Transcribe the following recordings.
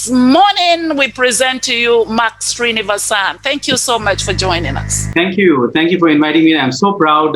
this morning we present to you SCRINIVASAN. Thank you so much for joining us. Thank you for inviting me. I'm so proud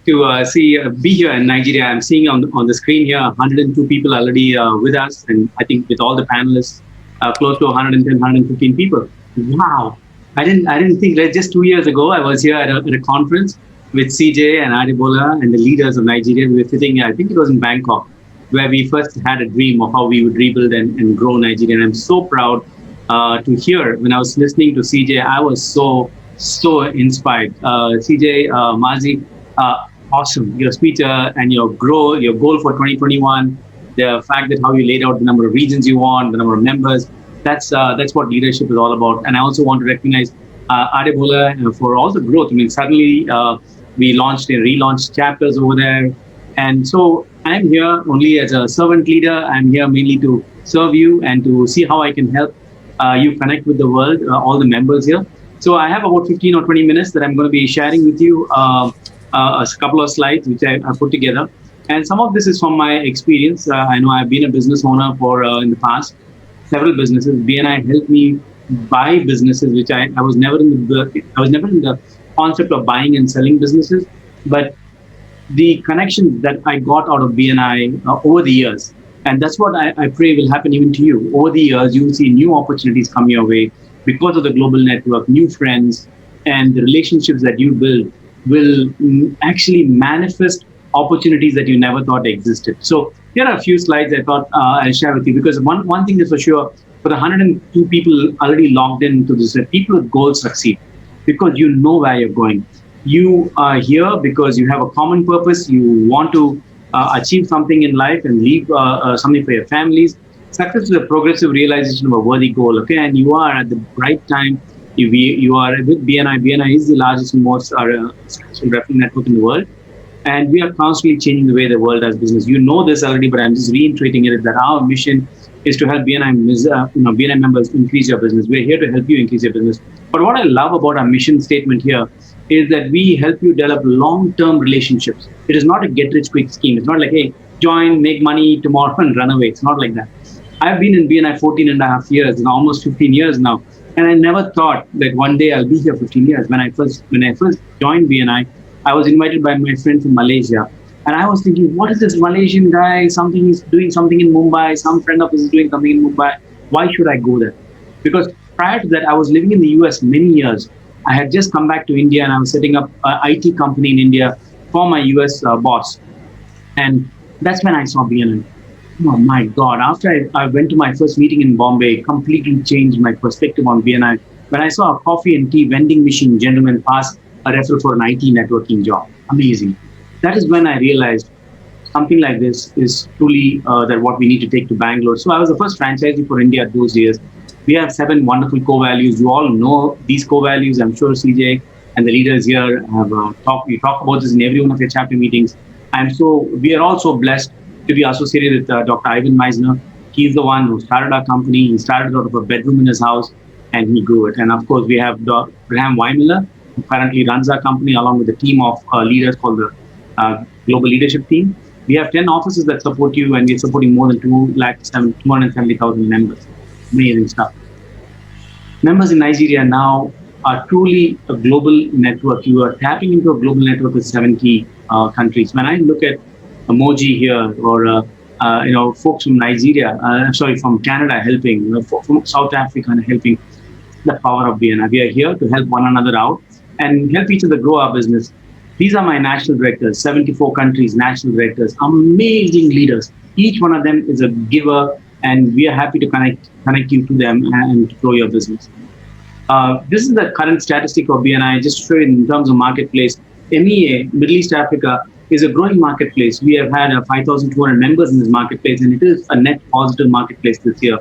to be here in Nigeria. I'm seeing on the screen here 102 people already with us, and I think with all the panelists, close to 110, 115 people. Wow! I didn't think that just 2 years ago I was here at a conference with CJ and Adebola and the leaders of Nigeria. We were sitting here, I think it was in Bangkok, where we first had a dream of how we would rebuild and grow Nigeria. And I'm so proud to hear when I was listening to CJ, I was so inspired. CJ, Mazi, awesome. Your speech and your goal for 2021, the fact that how you laid out the number of regions you want, the number of members, that's what leadership is all about. And I also want to recognize Adebola for all the growth. I mean, suddenly we launched and relaunched chapters over there. And so I'm here only as a servant leader. I'm here mainly to serve you and to see how I can help you connect with the world, all the members here. So I have about 15 or 20 minutes that I'm going to be sharing with you a couple of slides which I put together. And some of this is from my experience. I know I've been a business owner for in the past, several businesses. BNI helped me buy businesses, which I was never in the concept of buying and selling businesses, but the connections that I got out of BNI over the years, and that's what I pray will happen even to you. Over the years, you will see new opportunities come your way because of the global network, new friends, and the relationships that you build will actually manifest opportunities that you never thought existed. So here are a few slides I thought I'll share with you, because one thing is for sure, for the 102 people already logged into this, people with goals succeed because you know where you're going. You are here because you have a common purpose. You want to achieve something in life and leave something for your families. Success is a progressive realization of a worthy goal, okay? And you are at the right time. You are with BNI. BNI is the largest and most successful referral network in the world. And we are constantly changing the way the world does business. You know this already, but I'm just reiterating it, that our mission is to help BNI members increase your business. We're here to help you increase your business. But what I love about our mission statement here is that we help you develop long-term relationships. It is not a get-rich-quick scheme. It's not like, hey, join, make money tomorrow and run away. It's not like that. I've been in BNI 14 and a half years, almost 15 years now. And I never thought that one day I'll be here 15 years. When I first joined BNI, I was invited by my friend from Malaysia. And I was thinking, what is this Malaysian guy? He's doing something in Mumbai. Some friend of his is doing something in Mumbai. Why should I go there? Because prior to that, I was living in the US many years. I had just come back to India and I was setting up an IT company in India for my US boss. And that's when I saw BNI. Oh my God, after I went to my first meeting in Bombay, completely changed my perspective on BNI. When I saw a coffee and tea vending machine gentleman pass a referral for an IT networking job. Amazing. That is when I realized something like this is truly that what we need to take to Bangalore. So I was the first franchisee for India those years. We have 7 wonderful core values. You all know these core values. I'm sure CJ and the leaders here have we talk about this in every one of your chapter meetings. We are also blessed to be associated with Dr. Ivan Meisner. He's the one who started our company. He started out of a bedroom in his house and he grew it. And of course, we have Graham Weimiller, who currently runs our company along with a team of leaders called the Global Leadership Team. We have 10 offices that support you, and we're supporting more than 270,000 members. Amazing stuff. Members in Nigeria now are truly a global network. You are tapping into a global network with 70 countries. When I look at Emoji here, or folks from Nigeria, from Canada helping, from South Africa and helping, the power of BNI. We are here to help one another out and help each other grow our business. These are my national directors, 74 countries, national directors, amazing leaders. Each one of them is a giver, and we are happy to connect you to them and to grow your business. This is the current statistic of BNI, just to show you in terms of marketplace. MEA, Middle East Africa, is a growing marketplace. We have had 5,200 members in this marketplace, and it is a net positive marketplace this year.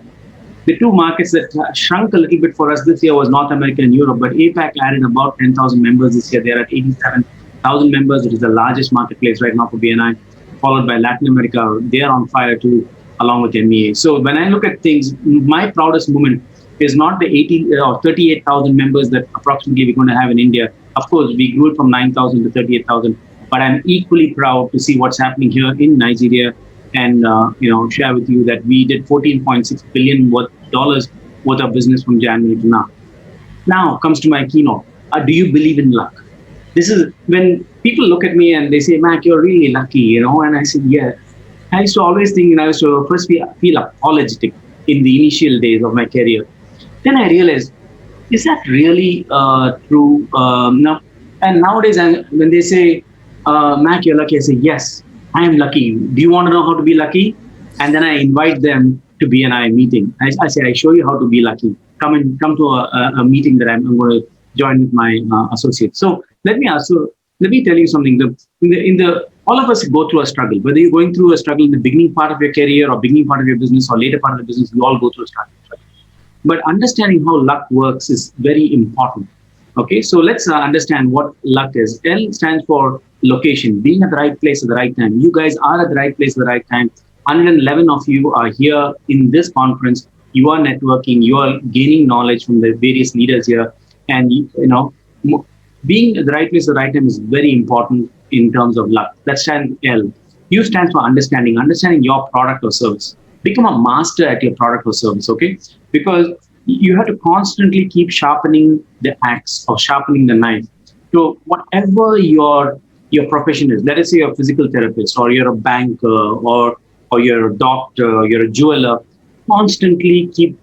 The two markets that shrunk a little bit for us this year was North America and Europe, but APAC added about 10,000 members this year. They're at 87,000 members, which is the largest marketplace right now for BNI, followed by Latin America. They're on fire too, along with MEA. So when I look at things, my proudest moment is not the 18 or 38,000 members that approximately we're going to have in India. Of course, we grew it from 9,000 to 38,000, but I'm equally proud to see what's happening here in Nigeria and share with you that we did 14.6 billion dollars worth of business from January to now. Now comes to my keynote. Do you believe in luck? This is when people look at me and they say, Mac, you're really lucky, and I said, yeah. I used to always think, I used to first feel apologetic in the initial days of my career. Then I realized, is that really true? No. And nowadays, when they say, Mac, you're lucky, I say, yes, I am lucky. Do you want to know how to be lucky? And then I invite them to BNI meeting. I say, I show you how to be lucky. Come to a meeting that I'm going to join with my associates. So let me tell you something. All of us go through a struggle. Whether you're going through a struggle in the beginning part of your career or beginning part of your business or later part of the business, we all go through a struggle. But understanding how luck works is very important. Okay, so let's understand what luck is. L stands for location, being at the right place at the right time. You guys are at the right place at the right time. 111 of you are here in this conference. You are networking. You are gaining knowledge from the various leaders here, and being at the right place at the right time is very important in terms of luck. That stands L. U stands for understanding your product or service. Become a master at your product or service, okay? Because you have to constantly keep sharpening the axe or sharpening the knife. So whatever your profession is, let us say you're a physical therapist or you're a banker or you're a doctor or you're a jeweler, constantly keep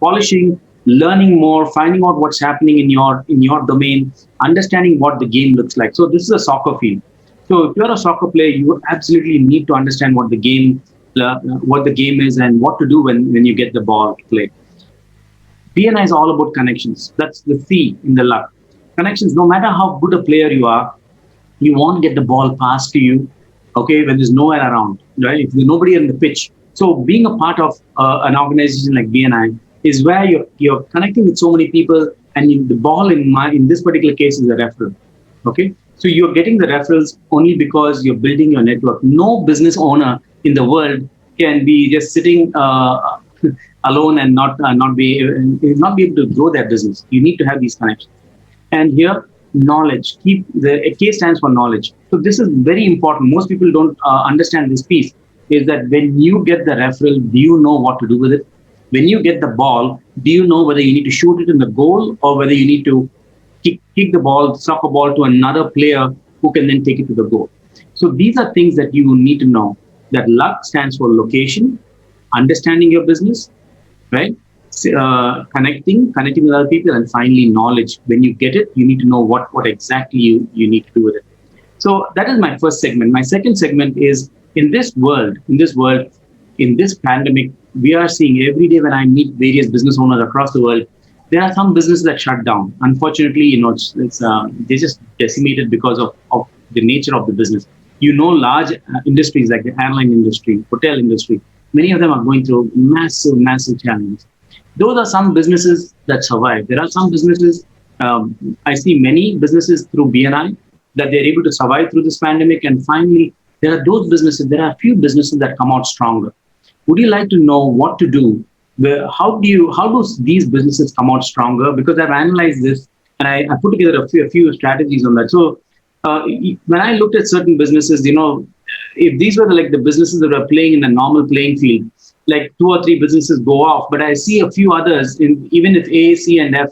polishing, learning more, finding out what's happening in your domain, understanding what the game looks like. So this is a soccer field. So if you're a soccer player, you absolutely need to understand what the game is and what to do when you get the ball to play. BNI is all about connections. That's the C in the luck. Connections. No matter how good a player you are, you won't get the ball passed to you, okay, when there's nowhere around, right? If there's nobody on the pitch. So being a part of an organization like BNI is where you're connecting with so many people, and the ball in this particular case is a referral, okay? So you're getting the referrals only because you're building your network. No business owner in the world can be just sitting alone and not be able to grow their business. You need to have these connections. And here, knowledge. The K stands for knowledge. So this is very important. Most people don't understand this piece. Is that when you get the referral, do you know what to do with it? When you get the ball, do you know whether you need to shoot it in the goal or whether you need to kick the soccer ball to another player who can then take it to the goal? So these are things that you need to know. That luck stands for location, understanding your business, right? Connecting with other people, and finally knowledge. When you get it, you need to know what exactly you need to do with it. So that is my first segment. My second segment is in this pandemic, we are seeing every day when I meet various business owners across the world, there are some businesses that shut down. Unfortunately, they just decimated because of the nature of the business. Large industries like the airline industry, hotel industry, many of them are going through massive, massive challenges. Those are some businesses that survive. There are some businesses, I see many businesses through BNI that they're able to survive through this pandemic. And finally, there are a few businesses that come out stronger. Would you like to know what to do? How do these businesses come out stronger? Because I've analyzed this and I put together a few strategies on that. So when I looked at certain businesses, if these were the businesses that were playing in a normal playing field, like 2 or 3 businesses go off, but I see a few others, even if A, C, and F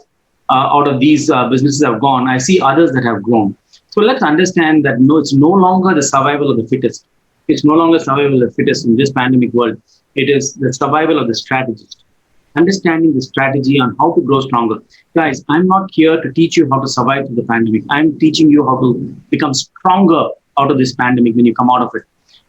out of these businesses have gone, I see others that have grown. So let's understand that it's no longer the survival of the fittest. It's no longer survival of the fittest in this pandemic world. It is the survival of the strategist. Understanding the strategy on how to grow stronger. Guys, I'm not here to teach you how to survive through the pandemic. I'm teaching you how to become stronger out of this pandemic when you come out of it.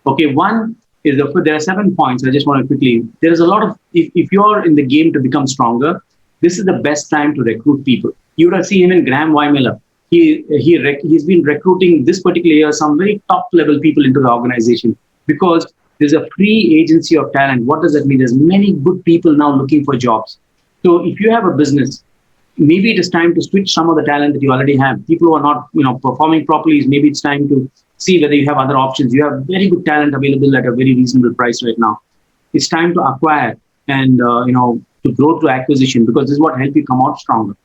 Okay, one is there are 7 points. I just want to quickly. There is a lot of if you're in the game to become stronger, this is the best time to recruit people. You would have seen even Graham Weimiller. He's been recruiting this particular year some very top level people into the organization because there's a free agency of talent. What does that mean? There's many good people now looking for jobs. So if you have a business, maybe it is time to switch some of the talent that you already have. People who are not performing properly, maybe it's time to see whether you have other options. You have very good talent available at a very reasonable price right now. It's time to acquire and to grow through acquisition, because this is what helps you come out stronger.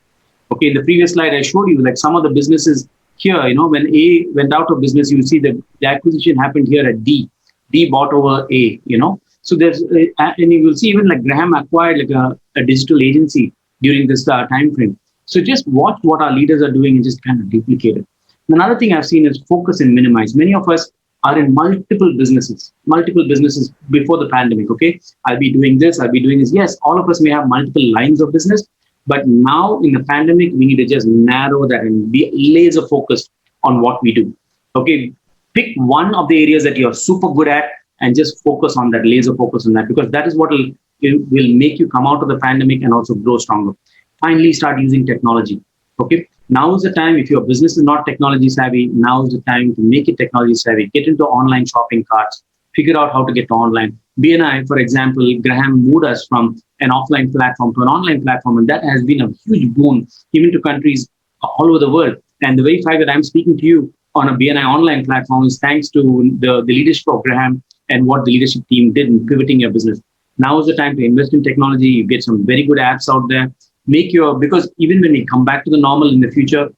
Okay, in the previous slide I showed you like some of the businesses here, when A went out of business, you see that the acquisition happened here at D. D bought over A, So there's, and you will see even like Graham acquired like a digital agency during this time frame. So just watch what our leaders are doing and just kind of duplicate it. Another thing I've seen is focus and minimize. Many of us are in multiple businesses before the pandemic. Okay, I'll be doing this, I'll be doing this. Yes, all of us may have multiple lines of business, but now in the pandemic, we need to just narrow that and be laser focused on what we do. Okay, pick one of the areas that you're super good at and just focus on that, laser focus on that, because that is what will make you come out of the pandemic and also grow stronger. Finally, start using technology. Okay, now is the time. If your business is not technology savvy, now is the time to make it technology savvy. Get into online shopping carts, figure out how to get to online. BNI, for example, Graham moved us from an offline platform to an online platform, and that has been a huge boon even to countries all over the world. And the very fact that I'm speaking to you on a BNI online platform is thanks to the leadership of Graham and what the leadership team did in pivoting your business. Now is the time to invest in technology. You get some very good apps out there. Because even when we come back to the normal in the future,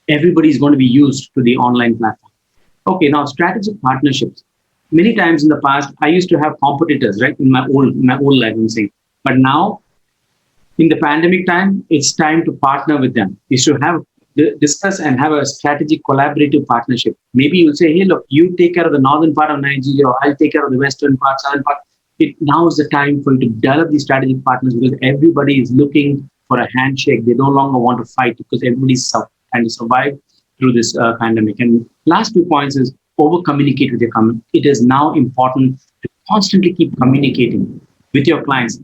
everybody is going to be used to the online platform. Okay, now strategic partnerships. Many times in the past, I used to have competitors, right? In my old life, I'm saying. But now, in the pandemic time, it's time to partner with them. You should discuss and have a strategic collaborative partnership. Maybe you'll say, hey, look, you take care of the northern part of Nigeria, or I'll take care of the western part, southern part. Now is the time for you to develop these strategic partners, because everybody is looking for a handshake. They no longer want to fight because everybody's trying to survive through this pandemic. And last 2 points is over communicate with your client. It is now important to constantly keep communicating with your clients.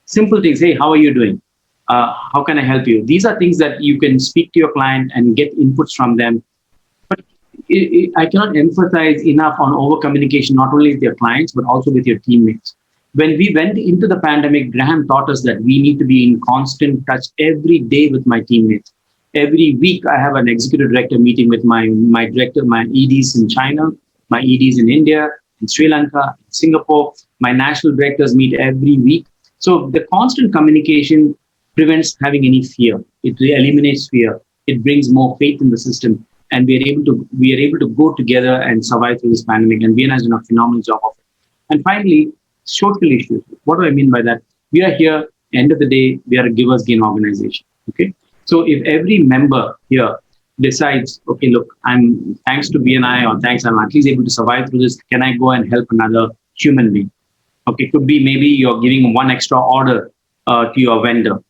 Simple things. Hey, how are you doing? How can I help you? These are things that you can speak to your client and get inputs from them. But I cannot emphasize enough on over communication, not only with your clients, but also with your teammates. When we went into the pandemic, Graham taught us that we need to be in constant touch every day with my teammates. Every week, I have an executive director meeting with my director, my EDs in China, my EDs in India, in Sri Lanka, in Singapore. My national directors meet every week. So the constant communication prevents having any fear. It eliminates fear. It brings more faith in the system, and we are able to go together and survive through this pandemic. And BNI has done a phenomenal job of it. And finally, social issues. What do I mean by that? We are here, end of the day, we are a givers gain organization. Okay. So if every member here decides, okay, look, thanks to BNI, or thanks, I'm at least able to survive through this, can I go and help another human being? Okay, could be maybe you're giving one extra order to your vendor,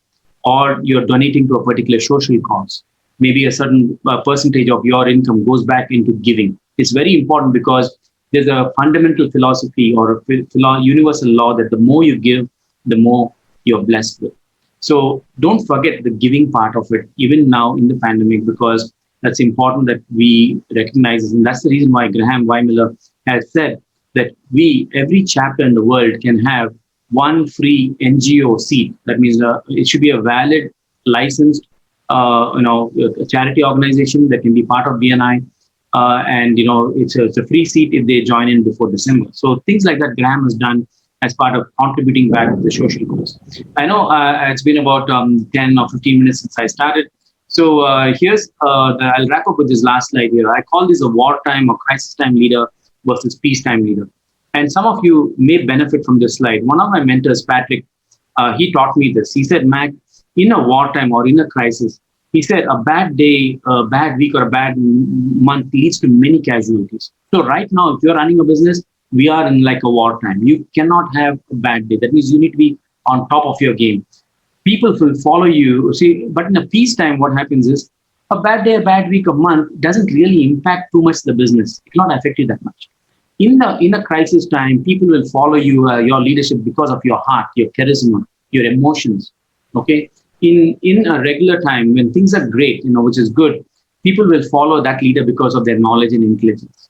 or you're donating to a particular social cause. Maybe a certain percentage of your income goes back into giving. It's very important, because there's a fundamental philosophy or a universal law that the more you give, the more you're blessed with. So don't forget the giving part of it, even now in the pandemic, because that's important that we recognize this. And that's the reason why Graham Weimiller has said that every chapter in the world can have one free NGO seat. That means it should be a valid, licensed, a charity organization that can be part of BNI. And it's a free seat if they join in before December. So things like that Graham has done as part of contributing back to the social cause. I know it's been about 10 or 15 minutes since I started. So I'll wrap up with this last slide here. I call this a wartime or crisis time leader versus peacetime leader. And some of you may benefit from this slide. One of my mentors, Patrick, he taught me this. He said, Mac, in a wartime or in a crisis, he said a bad day, a bad week, or a bad month leads to many casualties. So right now, if you're running a business, we are in like a wartime. You cannot have a bad day. That means you need to be on top of your game. People will follow you. See, but in a peacetime, what happens is a bad day, a bad week, a month doesn't really impact too much the business. It will not affect you that much. In a crisis time, people will follow you, your leadership, because of your heart, your charisma, your emotions. Okay. In a regular time, when things are great, which is good, people will follow that leader because of their knowledge and intelligence.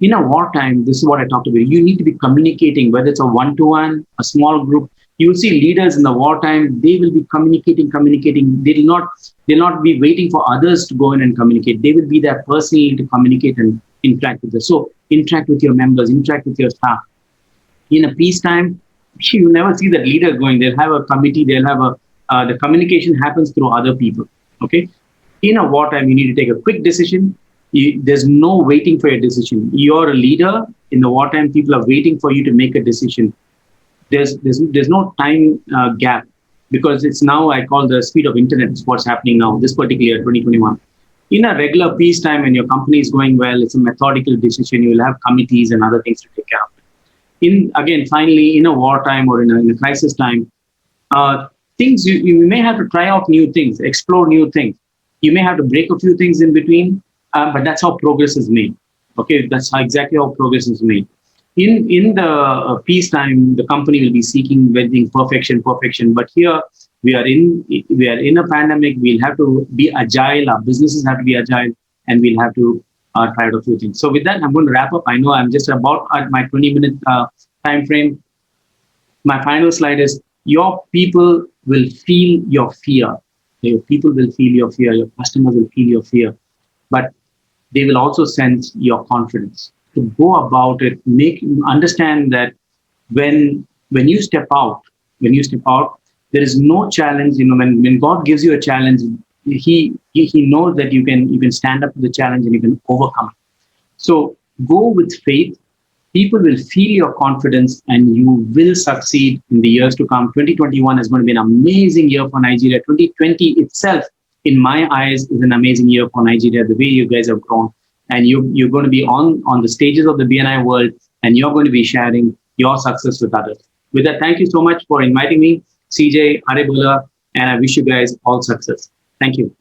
In a wartime, this is what I talked about. You need to be communicating, whether it's a one-to-one, a small group. You will see leaders in the wartime, they will be communicating. They'll not be waiting for others to go in and communicate. They will be there personally to communicate and interact with us. So interact with your members, interact with your staff. In a peacetime, you never see that leader going. They'll have a committee, the communication happens through other people. Okay. In a wartime, you need to take a quick decision, There's no waiting for a decision. You're a leader. In the wartime, people are waiting for you to make a decision. There's no time gap, because it's now, I call the speed of internet is what's happening now, this particular 2021. In a regular peacetime, when your company is going well, it's a methodical decision. You will have committees and other things to take care of. Finally, in a wartime or in a crisis time, things you may have to try out new things, explore new things. You may have to break a few things in between, but that's how progress is made. Okay, that's exactly how progress is made. In the peacetime, the company will be seeking perfection. But here we are in a pandemic. We'll have to be agile. Our businesses have to be agile, and we'll have to try out a few things. So with that, I'm going to wrap up. I know I'm just about at my 20-minute time frame. My final slide is: your people will feel your fear. Your people will feel your fear. Your customers will feel your fear, but they will also sense your confidence. To go about it, understand that when you step out, there is no challenge. When God gives you a challenge, He knows that you can stand up to the challenge and you can overcome it. So go with faith. People will feel your confidence, and you will succeed in the years to come. 2021 is going to be an amazing year for Nigeria. 2020 itself, in my eyes, is an amazing year for Nigeria. The way you guys have grown, and you're going to be on the stages of the BNI world, and you're going to be sharing your success with others. With that, thank you so much for inviting me, CJ, Arebola, and I wish you guys all success. Thank you.